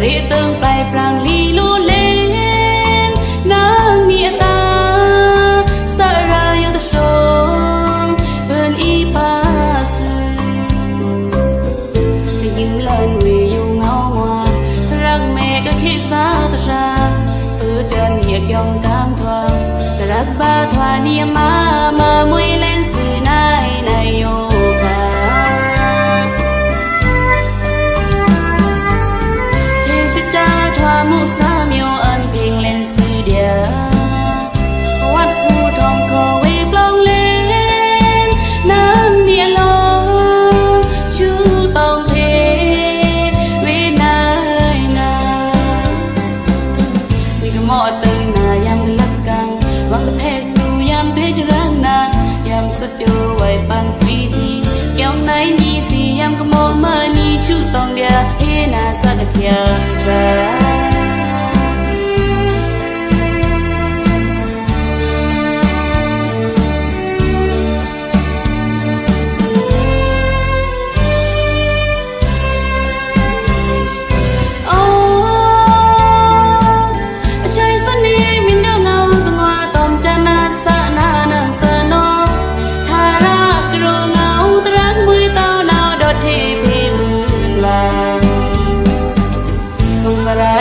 รีเติงปลายปรางลีลูเลนนางมีตาสรายตะโชเปินอีปาสืแต่ยิ้มลันเวอยู่เงาหวานรักแม่ก็คิดสาตะชาจันเหียกยองตามทวงรักบาทวานีมามวยเล่นสื่อนายโยกาเทศิจาทวามุสามิโออันเพลงเล่นสื่อเดียวัดผู้ทองขอเวปลองเล่นนางเดียลองชูตองเพเวนายนามีกระหม่อตึงนายามลักกังวังเพสูยามเพจรังนายามสุดโจไว้ปังสวีทีแก้วไหนนี่สิยามกระหม่อมานี่ชูตองเดียเฮนาสักเขียสา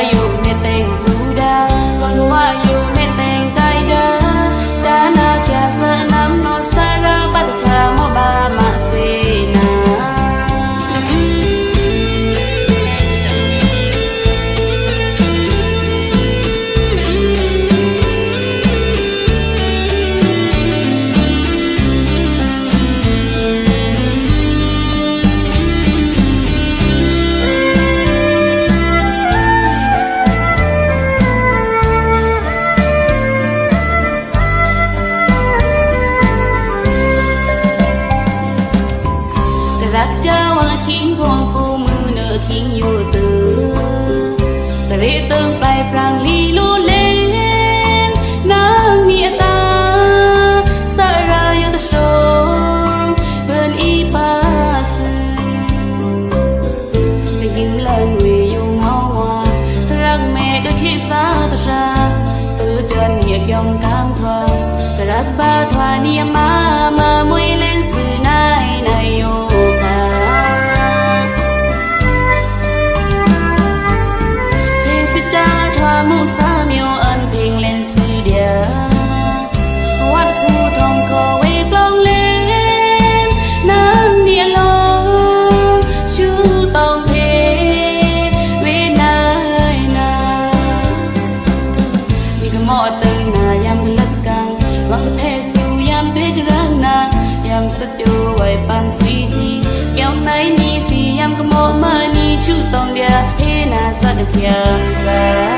อยู่เมเต็งบูดาวันว่าอยู่เมเต็งไกเดาจานาแค่เสน้ำนอสาราปัตชาโมบามาเสนรักดาวทิ้งพวงกูมือเนอทิ้งอยู่ตื่นรีเติงปลายปรางลีลูเลนนางมีตาสรายตะโชเปินอีปาสืแต่ยิ้มลันเวอยู่เงาหวานรักแม่ก็คิดสาตะชาจันเหียกยองตามทวงรักบาทวานีมามวยเล่นสื่อนายโยมุสามิโออันเพลงเล่นสื่อเดียวัดผู้ทองขอเวปลองเล่นนางเดียลองชูตองเพเวนายนามีกระหม่อตึงนายามลักกังวังเพสูยามเพจรังนายามสุดโจไว้ปังสวีทีแก้วไหนนี่สิยามกระหม่อมานี่ชูตองเดียเฮนาสักเขียสา